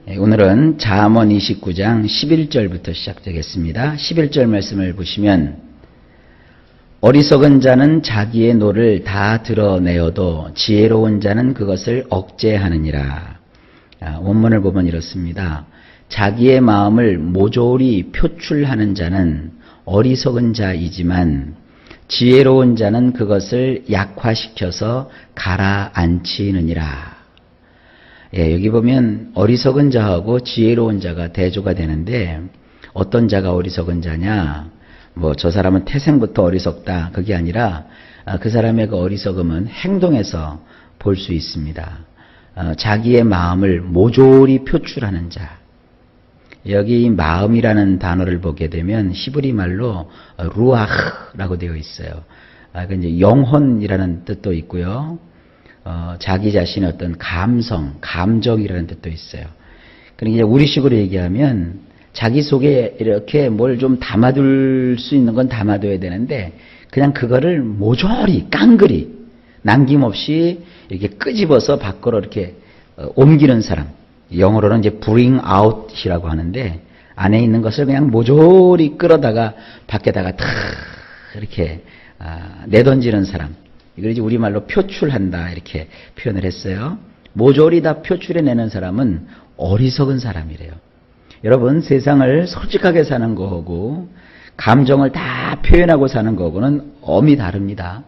오늘은 잠언 29장 11절부터 시작되겠습니다. 11절 말씀을 보시면 어리석은 자는 자기의 노를 다 드러내어도 지혜로운 자는 그것을 억제하느니라. 원문을 보면 이렇습니다. 자기의 마음을 모조리 표출하는 자는 어리석은 자이지만 지혜로운 자는 그것을 약화시켜서 가라앉히느니라. 여기 보면 어리석은 자하고 지혜로운 자가 대조가 되는데 어떤 자가 어리석은 자냐? 저 사람은 태생부터 어리석다. 그게 아니라 그 사람의 그 어리석음은 행동에서 볼 수 있습니다. 자기의 마음을 모조리 표출하는 자. 여기 마음이라는 단어를 보게 되면 히브리 말로 루아흐라고 되어 있어요. 이제 영혼이라는 뜻도 있고요. 자기 자신의 어떤 감성, 감정이라는 뜻도 있어요. 그러니까 우리식으로 얘기하면 자기 속에 이렇게 뭘 좀 담아둘 수 있는 건 담아둬야 되는데 그냥 그거를 모조리 깡그리 남김없이 이렇게 끄집어서 밖으로 이렇게 옮기는 사람. 영어로는 이제 bring out이라고 하는데 안에 있는 것을 그냥 모조리 끌어다가 밖에다가 탁 이렇게 내던지는 사람. 이걸 이제 우리말로 표출한다 이렇게 표현을 했어요. 모조리 다 표출해내는 사람은 어리석은 사람이래요. 여러분 세상을 솔직하게 사는 거하고 감정을 다 표현하고 사는 거하고는 엄이 다릅니다.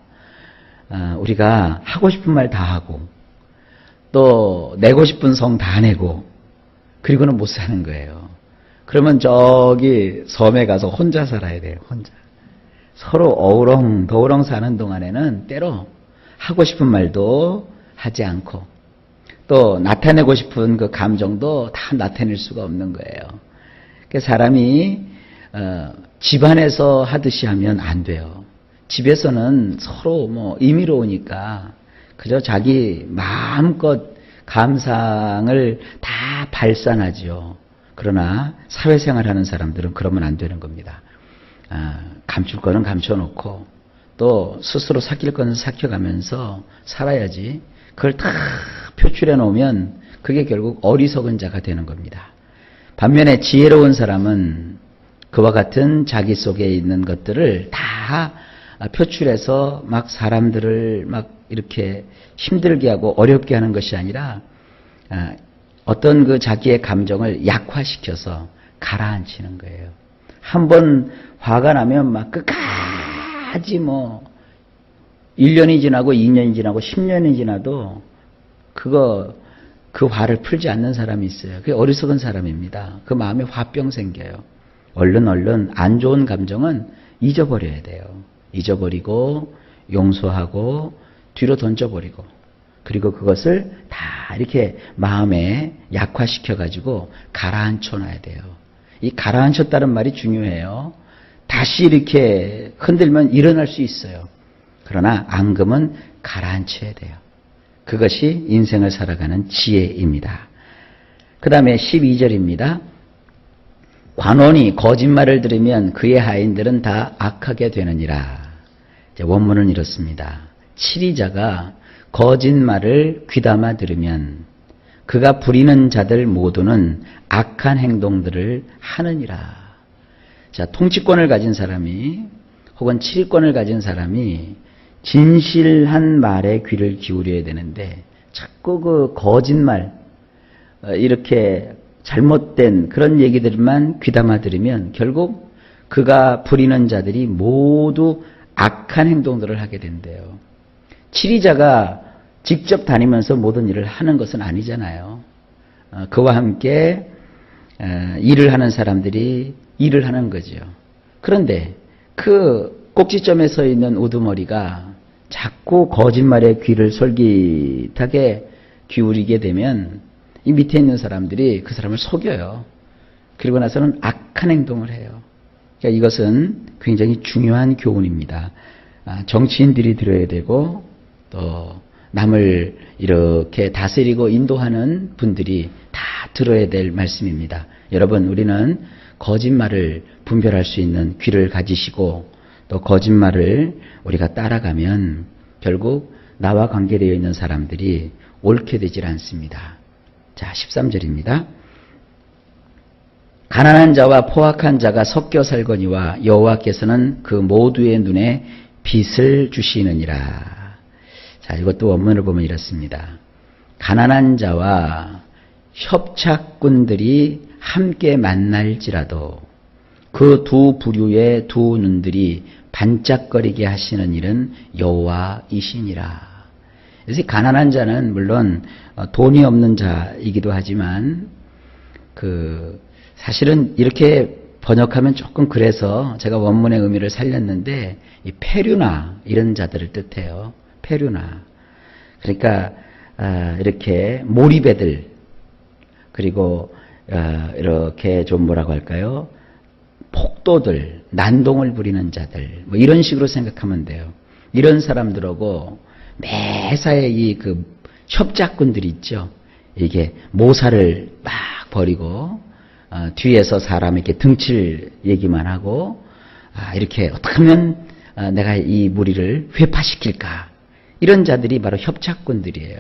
우리가 하고 싶은 말 다 하고 또 내고 싶은 성 다 내고 그리고는 못 사는 거예요. 그러면 저기 섬에 가서 혼자 살아야 돼요. 혼자. 서로 어우렁더우렁 사는 동안에는 때로 하고 싶은 말도 하지 않고 또 나타내고 싶은 그 감정도 다 나타낼 수가 없는 거예요. 그러니까 사람이 집안에서 하듯이 하면 안 돼요. 집에서는 서로 임의로우니까 그저 자기 마음껏 감상을 다 발산하죠. 그러나 사회생활하는 사람들은 그러면 안 되는 겁니다. 감출 거는 감춰놓고 또 스스로 삭힐 거는 삭혀가면서 살아야지. 그걸 다 표출해 놓으면 그게 결국 어리석은 자가 되는 겁니다. 반면에 지혜로운 사람은 그와 같은 자기 속에 있는 것들을 다 표출해서 막 사람들을 막 이렇게 힘들게 하고 어렵게 하는 것이 아니라 어떤 그 자기의 감정을 약화시켜서 가라앉히는 거예요. 한번 화가 나면 막 끝까지 1년이 지나고 2년이 지나고 10년이 지나도 그 화를 풀지 않는 사람이 있어요. 그게 어리석은 사람입니다. 그 마음에 화병 생겨요. 얼른 안 좋은 감정은 잊어버려야 돼요. 잊어버리고 용서하고 뒤로 던져버리고 그리고 그것을 다 이렇게 마음에 약화시켜가지고 가라앉혀 놔야 돼요. 이 가라앉혔다는 말이 중요해요. 다시 이렇게 흔들면 일어날 수 있어요. 그러나 앙금은 가라앉혀야 돼요. 그것이 인생을 살아가는 지혜입니다. 그 다음에 12절입니다. 관원이 거짓말을 들으면 그의 하인들은 다 악하게 되느니라. 원문은 이렇습니다. 치리자가 거짓말을 귀담아 들으면 그가 부리는 자들 모두는 악한 행동들을 하느니라. 자, 통치권을 가진 사람이 혹은 치리권을 가진 사람이 진실한 말에 귀를 기울여야 되는데 자꾸 그 거짓말 이렇게 잘못된 그런 얘기들만 귀담아 들으면 결국 그가 부리는 자들이 모두 악한 행동들을 하게 된대요. 치리자가 직접 다니면서 모든 일을 하는 것은 아니잖아요. 그와 함께 일을 하는 사람들이 일을 하는 거죠. 그런데 그 꼭지점에 서 있는 우두머리가 자꾸 거짓말에 귀를 솔깃하게 기울이게 되면 이 밑에 있는 사람들이 그 사람을 속여요. 그리고 나서는 악한 행동을 해요. 그러니까 이것은 굉장히 중요한 교훈입니다. 정치인들이 들어야 되고 또 남을 이렇게 다스리고 인도하는 분들이 다 들어야 될 말씀입니다. 여러분, 우리는 거짓말을 분별할 수 있는 귀를 가지시고 또 거짓말을 우리가 따라가면 결국 나와 관계되어 있는 사람들이 옳게 되질 않습니다. 자, 13절입니다. 가난한 자와 포악한 자가 섞여 살거니와 여호와께서는 그 모두의 눈에 빛을 주시느니라. 자, 이것도 원문을 보면 이렇습니다. 가난한 자와 협착꾼들이 함께 만날지라도 그 두 부류의 두 눈들이 반짝거리게 하시는 일은 여호와이시니라. 그래서 가난한 자는 물론 돈이 없는 자이기도 하지만 사실은 이렇게 번역하면 조금 그래서 제가 원문의 의미를 살렸는데 이 페류나 이런 자들을 뜻해요. 페류나. 그러니까 이렇게 몰입애들 그리고 이렇게 좀 뭐라고 할까요? 폭도들, 난동을 부리는 자들 뭐 이런 식으로 생각하면 돼요. 이런 사람들하고 매사에 이 협작꾼들이 있죠. 이게 모사를 막 벌이고 뒤에서 사람에게 등칠 얘기만 하고 이렇게 어떻게 하면 내가 이 무리를 회파시킬까 이런 자들이 바로 협착꾼들이에요.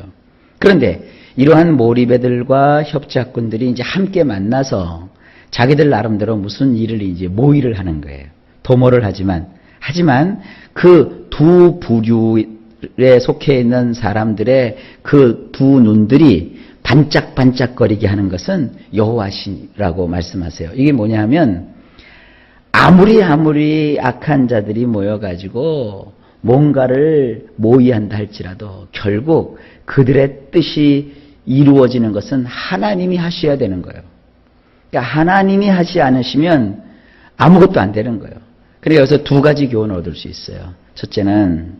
그런데 이러한 몰입애들과 협착꾼들이 이제 함께 만나서 자기들 나름대로 무슨 일을 이제 모의를 하는 거예요. 도모를 하지만 그 두 부류에 속해 있는 사람들의 그 두 눈들이 반짝반짝거리게 하는 것은 여호와시라고 말씀하세요. 이게 뭐냐 하면 아무리 악한 자들이 모여가지고 뭔가를 모의한다 할지라도 결국 그들의 뜻이 이루어지는 것은 하나님이 하셔야 되는 거예요. 그러니까 하나님이 하지 않으시면 아무것도 안 되는 거예요. 그래서 여기서 두 가지 교훈을 얻을 수 있어요. 첫째는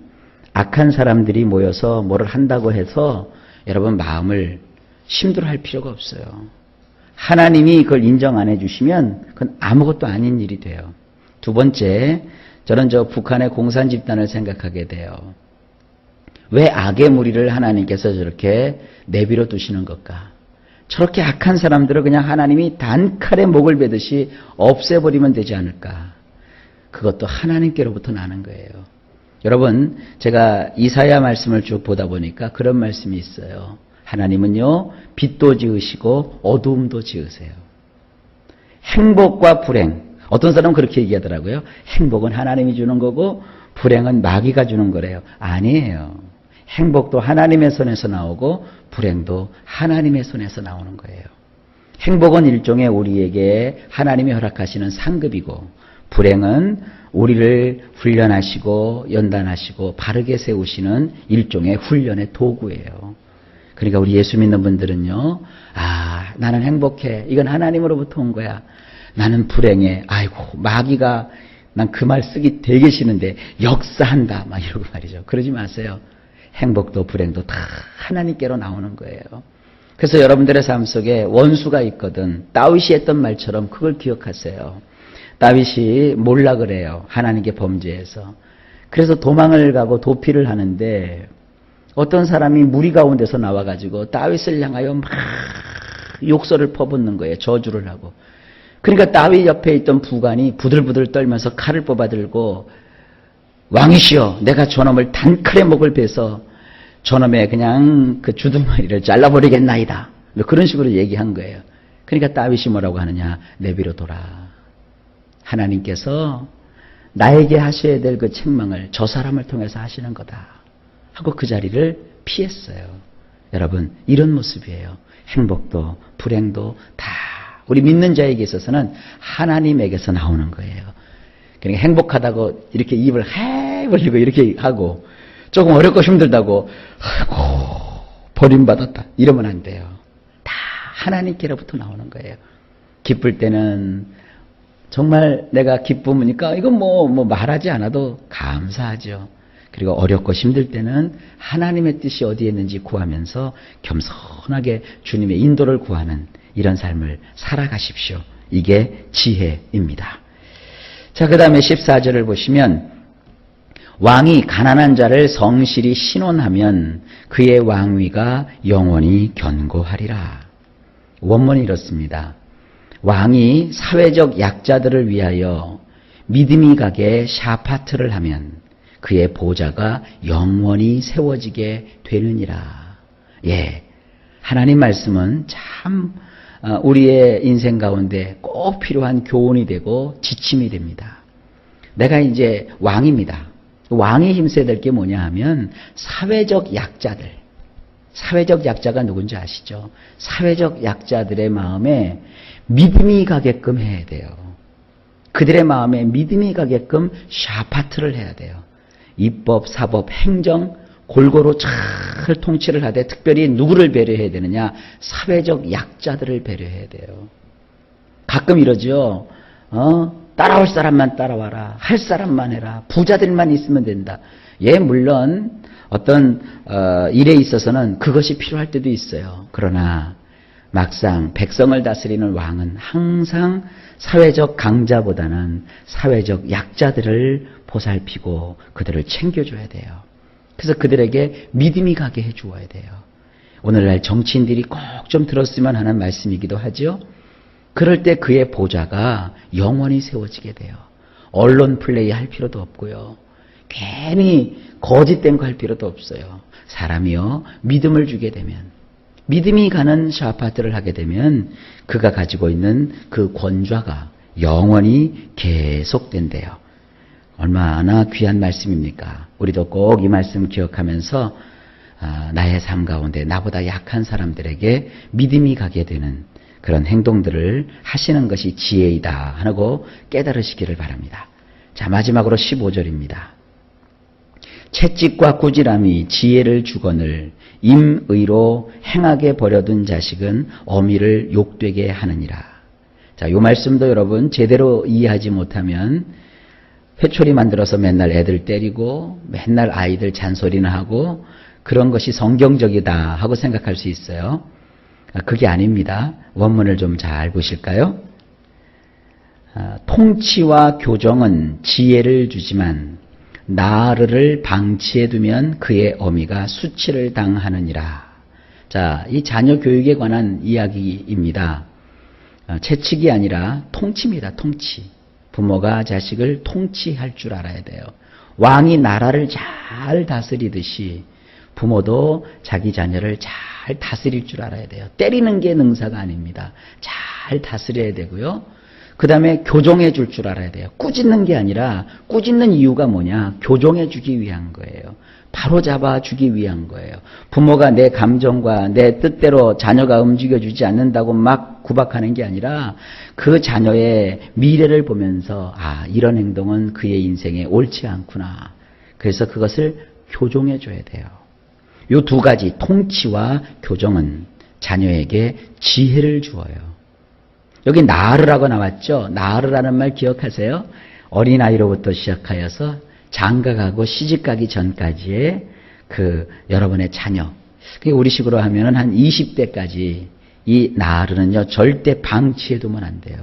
악한 사람들이 모여서 뭐를 한다고 해서 여러분 마음을 힘들어할 필요가 없어요. 하나님이 그걸 인정 안 해주시면 그건 아무것도 아닌 일이 돼요. 두 번째, 저는 북한의 공산 집단을 생각하게 돼요. 왜 악의 무리를 하나님께서 저렇게 내버려 두시는 것까? 저렇게 악한 사람들을 그냥 하나님이 단칼에 목을 베듯이 없애버리면 되지 않을까? 그것도 하나님께로부터 나는 거예요. 여러분, 제가 이사야 말씀을 쭉 보다 보니까 그런 말씀이 있어요. 하나님은요, 빛도 지으시고 어두움도 지으세요. 행복과 불행. 어떤 사람은 그렇게 얘기하더라고요. 행복은 하나님이 주는 거고 불행은 마귀가 주는 거래요. 아니에요. 행복도 하나님의 손에서 나오고 불행도 하나님의 손에서 나오는 거예요. 행복은 일종의 우리에게 하나님이 허락하시는 상급이고 불행은 우리를 훈련하시고 연단하시고 바르게 세우시는 일종의 훈련의 도구예요. 그러니까 우리 예수 믿는 분들은요. 나는 행복해. 이건 하나님으로부터 온 거야. 나는 불행해. 아이고 마귀가 난 그 말 쓰기 되게 싫은데 역사한다. 막 이러고 말이죠. 그러지 마세요. 행복도 불행도 다 하나님께로 나오는 거예요. 그래서 여러분들의 삶 속에 원수가 있거든. 다윗이 했던 말처럼 그걸 기억하세요. 다윗이 몰라 그래요. 하나님께 범죄해서. 그래서 도망을 가고 도피를 하는데 어떤 사람이 무리 가운데서 나와가지고 다윗을 향하여 막 욕설을 퍼붓는 거예요. 저주를 하고. 그러니까 다윗 옆에 있던 부관이 부들부들 떨면서 칼을 뽑아들고 왕이시여 내가 저놈을 단칼에 목을 베서 저놈의 그냥 그 주둥아리를 잘라버리겠나이다. 그런 식으로 얘기한 거예요. 그러니까 다윗이 뭐라고 하느냐. 내비로 둬라. 하나님께서 나에게 하셔야 될 그 책망을 저 사람을 통해서 하시는 거다. 하고 그 자리를 피했어요. 여러분 이런 모습이에요. 행복도 불행도 다 우리 믿는 자에게 있어서는 하나님에게서 나오는 거예요. 그러니까 행복하다고 이렇게 입을 해 벌리고 이렇게 하고 조금 어렵고 힘들다고 아이고 버림받았다 이러면 안 돼요. 다 하나님께로부터 나오는 거예요. 기쁠 때는 정말 내가 기쁨이니까 이건 뭐 말하지 않아도 감사하죠. 그리고 어렵고 힘들 때는 하나님의 뜻이 어디에 있는지 구하면서 겸손하게 주님의 인도를 구하는 이런 삶을 살아가십시오. 이게 지혜입니다. 자, 그 다음에 14절을 보시면 왕이 가난한 자를 성실히 신원하면 그의 왕위가 영원히 견고하리라. 원문이 이렇습니다. 왕이 사회적 약자들을 위하여 믿음이 가게 샤파트를 하면 그의 보좌가 영원히 세워지게 되느니라. 예, 하나님 말씀은 참 우리의 인생 가운데 꼭 필요한 교훈이 되고 지침이 됩니다. 내가 이제 왕입니다. 왕이 힘써야 될 게 뭐냐 하면 사회적 약자들. 사회적 약자가 누군지 아시죠? 사회적 약자들의 마음에 믿음이 가게끔 해야 돼요. 그들의 마음에 믿음이 가게끔 샤파트를 해야 돼요. 입법, 사법, 행정 골고루 잘 통치를 하되 특별히 누구를 배려해야 되느냐? 사회적 약자들을 배려해야 돼요. 가끔 이러죠. 따라올 사람만 따라와라. 할 사람만 해라. 부자들만 있으면 된다. 예, 물론 어떤 일에 있어서는 그것이 필요할 때도 있어요. 그러나 막상 백성을 다스리는 왕은 항상 사회적 강자보다는 사회적 약자들을 보살피고 그들을 챙겨줘야 돼요. 그래서 그들에게 믿음이 가게 해주어야 돼요. 오늘날 정치인들이 꼭 좀 들었으면 하는 말씀이기도 하죠. 그럴 때 그의 보좌가 영원히 세워지게 돼요. 언론 플레이 할 필요도 없고요. 괜히 거짓된 거 할 필요도 없어요. 사람이요, 믿음을 주게 되면, 믿음이 가는 샤파트를 하게 되면 그가 가지고 있는 그 권좌가 영원히 계속된대요. 얼마나 귀한 말씀입니까? 우리도 꼭 이 말씀 기억하면서 나의 삶 가운데 나보다 약한 사람들에게 믿음이 가게 되는 그런 행동들을 하시는 것이 지혜이다 하고 깨달으시기를 바랍니다. 자, 마지막으로 15절입니다. 채찍과 꾸지람이 지혜를 주거늘 임의로 행하게 버려둔 자식은 어미를 욕되게 하느니라. 자, 이 말씀도 여러분 제대로 이해하지 못하면 회초리 만들어서 맨날 애들 때리고 맨날 아이들 잔소리나 하고 그런 것이 성경적이다 하고 생각할 수 있어요. 그게 아닙니다. 원문을 좀 잘 보실까요? 통치와 교정은 지혜를 주지만 나르를 방치해두면 그의 어미가 수치를 당하느니라. 자, 이 자녀 교육에 관한 이야기입니다. 채찍이 아니라 통치입니다. 통치. 부모가 자식을 통치할 줄 알아야 돼요. 왕이 나라를 잘 다스리듯이 부모도 자기 자녀를 잘 다스릴 줄 알아야 돼요. 때리는 게 능사가 아닙니다. 잘 다스려야 되고요. 그 다음에 교정해 줄 줄 알아야 돼요. 꾸짖는 게 아니라 꾸짖는 이유가 뭐냐? 교정해 주기 위한 거예요. 바로 잡아 주기 위한 거예요. 부모가 내 감정과 내 뜻대로 자녀가 움직여주지 않는다고 막 구박하는 게 아니라 그 자녀의 미래를 보면서 이런 행동은 그의 인생에 옳지 않구나. 그래서 그것을 교정해 줘야 돼요. 이 두 가지 통치와 교정은 자녀에게 지혜를 주어요. 여기 나르라고 나왔죠. 나르라는 말 기억하세요? 어린아이로부터 시작하여서 장가가고 시집가기 전까지의 그 여러분의 자녀. 우리식으로 하면은 한 20대까지 이 나르는요 절대 방치해두면 안 돼요.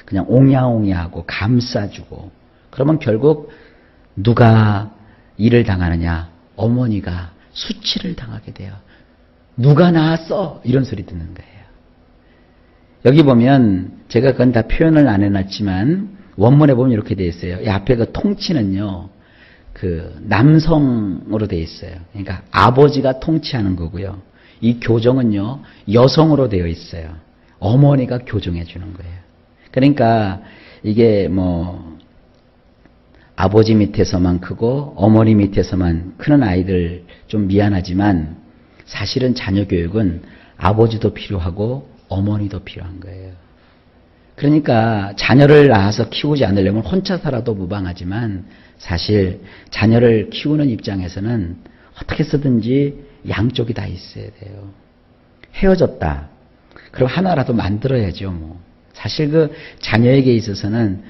그냥 옹야옹야하고 감싸주고. 그러면 결국 누가 일을 당하느냐? 어머니가 수치를 당하게 돼요. 누가 낳았어? 이런 소리 듣는 거예요. 여기 보면 제가 그건 다 표현을 안 해놨지만 원문에 보면 이렇게 되어 있어요. 이 앞에 그 통치는요. 그 남성으로 되어 있어요. 그러니까 아버지가 통치하는 거고요. 이 교정은요. 여성으로 되어 있어요. 어머니가 교정해 주는 거예요. 그러니까 이게 뭐 아버지 밑에서만 크고 어머니 밑에서만 크는 아이들 좀 미안하지만 사실은 자녀 교육은 아버지도 필요하고 어머니도 필요한 거예요. 그러니까 자녀를 낳아서 키우지 않으려면 혼자 살아도 무방하지만 사실 자녀를 키우는 입장에서는 어떻게 쓰든지 양쪽이 다 있어야 돼요. 헤어졌다. 그럼 하나라도 만들어야죠. 뭐. 사실 그 자녀에게 있어서는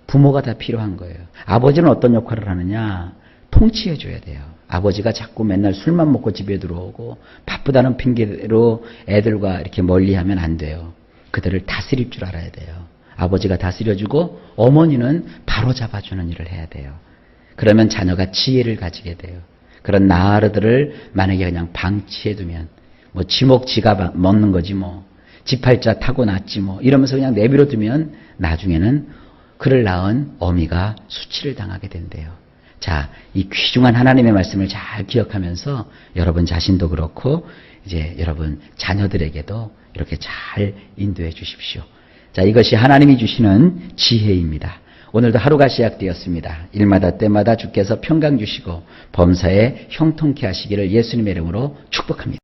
부모가 다 필요한 거예요. 아버지는 어떤 역할을 하느냐? 통치해 줘야 돼요. 아버지가 자꾸 맨날 술만 먹고 집에 들어오고 바쁘다는 핑계로 애들과 이렇게 멀리하면 안 돼요. 그들을 다스릴 줄 알아야 돼요. 아버지가 다스려주고 어머니는 바로 잡아주는 일을 해야 돼요. 그러면 자녀가 지혜를 가지게 돼요. 그런 나르들을 만약에 그냥 방치해두면 뭐 지목 지가 먹는 거지 뭐 지팔자 타고 났지 뭐 이러면서 그냥 내버려 두면 나중에는 그를 낳은 어미가 수치를 당하게 된대요. 자, 이 귀중한 하나님의 말씀을 잘 기억하면서 여러분 자신도 그렇고 이제 여러분 자녀들에게도 이렇게 잘 인도해 주십시오. 자, 이것이 하나님이 주시는 지혜입니다. 오늘도 하루가 시작되었습니다. 일마다 때마다 주께서 평강 주시고 범사에 형통케 하시기를 예수님의 이름으로 축복합니다.